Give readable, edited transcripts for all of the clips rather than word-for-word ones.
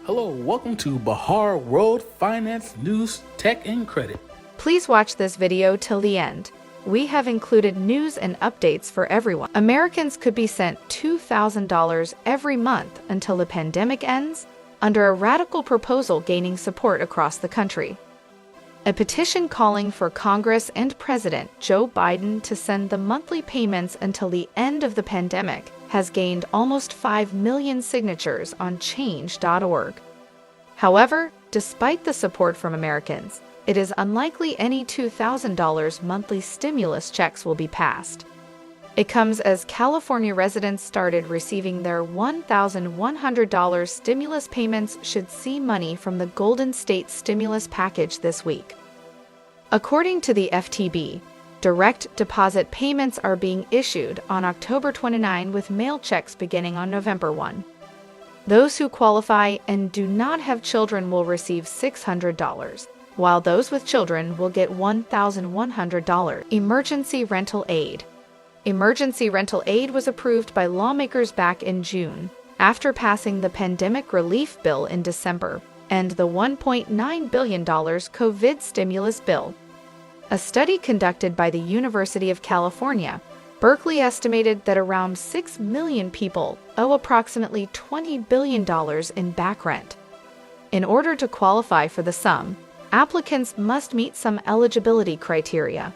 Hello, welcome to Bahar World Finance News, Tech, and Credit. Please watch this video till the end. We have included news and updates for everyone. Americans could be sent $2,000 every month until the pandemic ends, under a radical proposal gaining support across the country. A petition calling for Congress and President Joe Biden to send the monthly payments until the end of the pandemic has gained almost 5 million signatures on change.org. However, despite the support from Americans, it is unlikely any $2,000 monthly stimulus checks will be passed. It comes as California residents started receiving their $1,100 stimulus payments should see money from the Golden State stimulus package this week. According to the FTB, direct deposit payments are being issued on October 29 with mail checks beginning on November 1. Those who qualify and do not have children will receive $600, while those with children will get $1,100. Emergency rental aid. Emergency rental aid was approved by lawmakers back in June, after passing the pandemic relief bill in December and the $1.9 billion COVID stimulus bill. A study conducted by the University of California, Berkeley estimated that around 6 million people owe approximately $20 billion in back rent. In order to qualify for the sum, applicants must meet some eligibility criteria.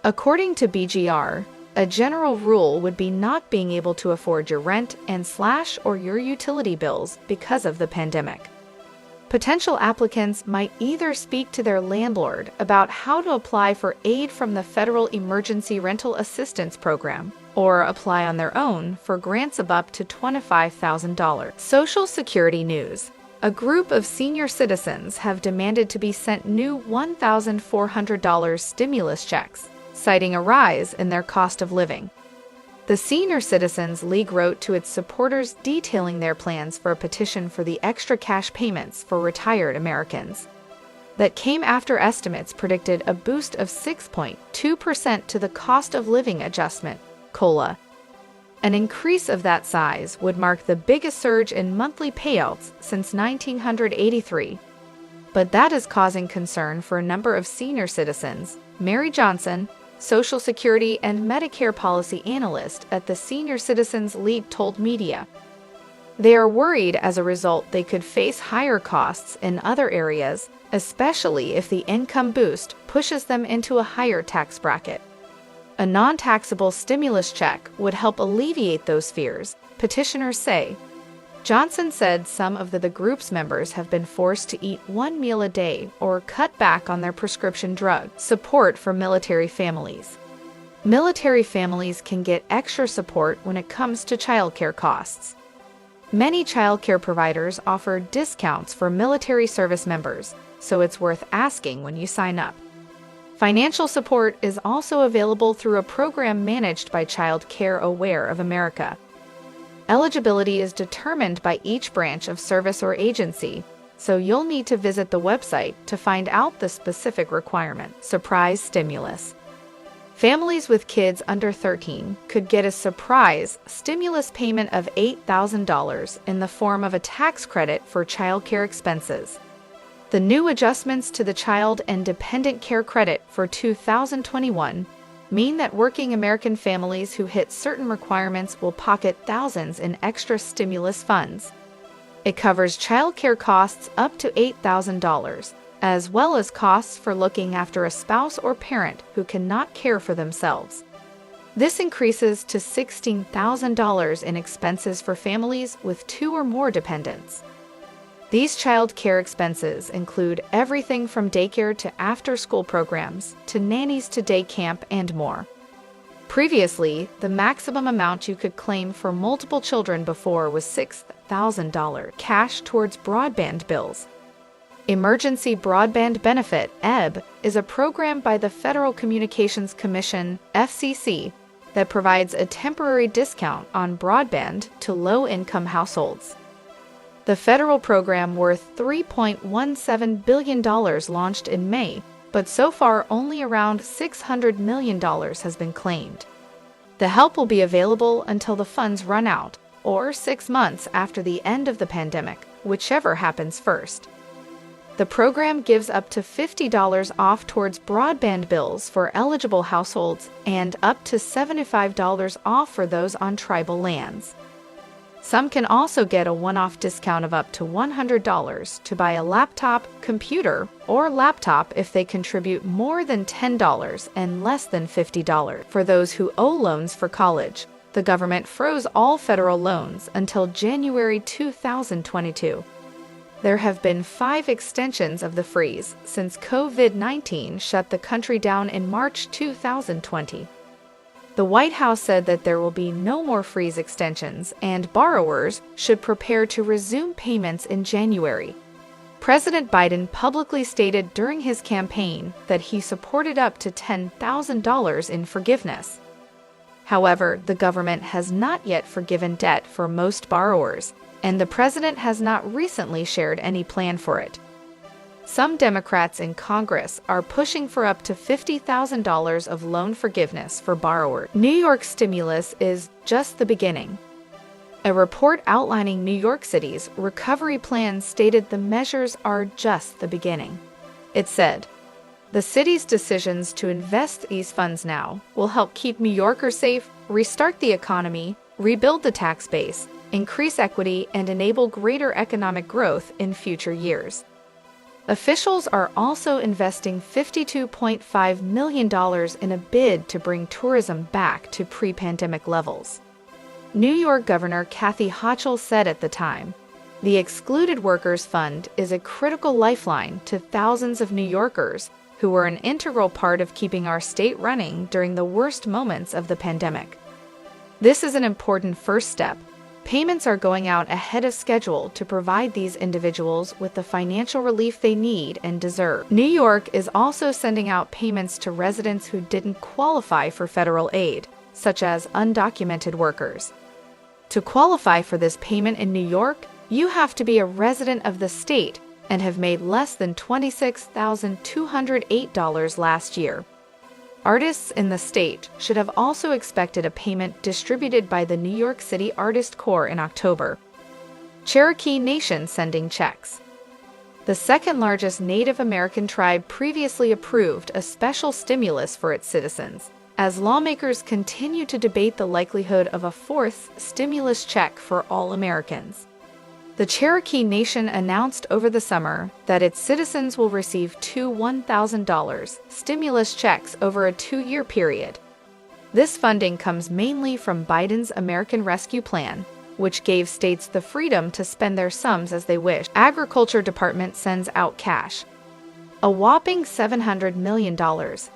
According to BGR, a general rule would be not being able to afford your rent and or your utility bills because of the pandemic. Potential applicants might either speak to their landlord about how to apply for aid from the Federal Emergency Rental Assistance Program, or apply on their own for grants of up to $25,000. Social Security news. A group of senior citizens have demanded to be sent new $1,400 stimulus checks, citing a rise in their cost of living. The Senior Citizens League wrote to its supporters detailing their plans for a petition for the extra cash payments for retired Americans. That came after estimates predicted a boost of 6.2% to the cost of living adjustment, COLA. An increase of that size would mark the biggest surge in monthly payouts since 1983. But that is causing concern for a number of senior citizens. Mary Johnson, Social Security and Medicare policy analyst at the Senior Citizens League told media. They are worried as a result they could face higher costs in other areas, especially if the income boost pushes them into a higher tax bracket. A non-taxable stimulus check would help alleviate those fears, petitioners say. Johnson said some of the group's members have been forced to eat one meal a day or cut back on their prescription drug support for military families. Military families can get extra support when it comes to childcare costs. Many childcare providers offer discounts for military service members, so it's worth asking when you sign up. Financial support is also available through a program managed by Child Care Aware of America. Eligibility is determined by each branch of service or agency, so you'll need to visit the website to find out the specific requirement. Surprise stimulus. Families with kids under 13 could get a surprise stimulus payment of $8,000 in the form of a tax credit for childcare expenses. The new adjustments to the Child and Dependent Care Credit for 2021 mean that working American families who hit certain requirements will pocket thousands in extra stimulus funds. It covers child care costs up to $8,000, as well as costs for looking after a spouse or parent who cannot care for themselves. This increases to $16,000 in expenses for families with 2 or more dependents. These child care expenses include everything from daycare to after-school programs, to nannies to day camp and more. Previously, the maximum amount you could claim for multiple children before was $6,000 cash towards broadband bills. Emergency Broadband Benefit, EB, is a program by the Federal Communications Commission, FCC, that provides a temporary discount on broadband to low-income households. The federal program worth $3.17 billion launched in May, but so far only around $600 million has been claimed. The help will be available until the funds run out, or 6 months after the end of the pandemic, whichever happens first. The program gives up to $50 off towards broadband bills for eligible households and up to $75 off for those on tribal lands. Some can also get a one-off discount of up to $100 to buy a laptop, computer, or laptop if they contribute more than $10 and less than $50. For those who owe loans for college, the government froze all federal loans until January 2022. There have been 5 extensions of the freeze since COVID-19 shut the country down in March 2020. The White House said that there will be no more freeze extensions and borrowers should prepare to resume payments in January. President Biden publicly stated during his campaign that he supported up to $10,000 in forgiveness. However, the government has not yet forgiven debt for most borrowers, and the president has not recently shared any plan for it. Some Democrats in Congress are pushing for up to $50,000 of loan forgiveness for borrowers. New York's stimulus is just the beginning. A report outlining New York City's recovery plan stated the measures are just the beginning. It said, "The city's decisions to invest these funds now will help keep New Yorkers safe, restart the economy, rebuild the tax base, increase equity, and enable greater economic growth in future years." Officials are also investing $52.5 million in a bid to bring tourism back to pre-pandemic levels. New York Governor Kathy Hochul said at the time, "The Excluded Workers Fund is a critical lifeline to thousands of New Yorkers who were an integral part of keeping our state running during the worst moments of the pandemic. This is an important first step. Payments are going out ahead of schedule to provide these individuals with the financial relief they need and deserve." New York is also sending out payments to residents who didn't qualify for federal aid, such as undocumented workers. To qualify for this payment in New York, you have to be a resident of the state and have made less than $26,208 last year. Artists in the state should have also expected a payment distributed by the New York City Artist Corps in October. Cherokee Nation sending checks. The second-largest Native American tribe previously approved a special stimulus for its citizens, as lawmakers continue to debate the likelihood of a fourth stimulus check for all Americans. The Cherokee Nation announced over the summer that its citizens will receive 2 $1,000 stimulus checks over a 2-year period. This funding comes mainly from Biden's American Rescue Plan, which gave states the freedom to spend their sums as they wish. Agriculture Department sends out cash. A whopping $700 million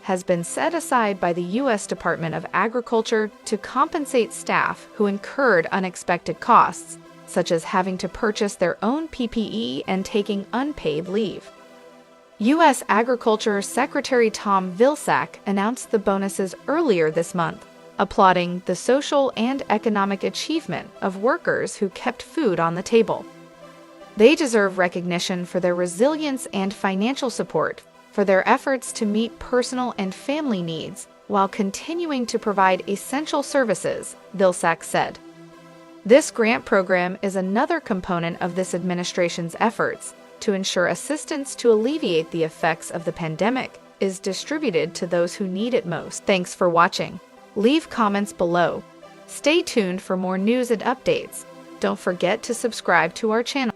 has been set aside by the U.S. Department of Agriculture to compensate staff who incurred unexpected costs, such as having to purchase their own PPE and taking unpaid leave. U.S. Agriculture Secretary Tom Vilsack announced the bonuses earlier this month, applauding the social and economic achievement of workers who kept food on the table. They deserve recognition for their resilience and financial support for their efforts to meet personal and family needs while continuing to provide essential services, Vilsack said. This grant program is another component of this administration's efforts to ensure assistance to alleviate the effects of the pandemic is distributed to those who need it most. Thanks for watching. Leave comments below. Stay tuned for more news and updates. Don't forget to subscribe to our channel.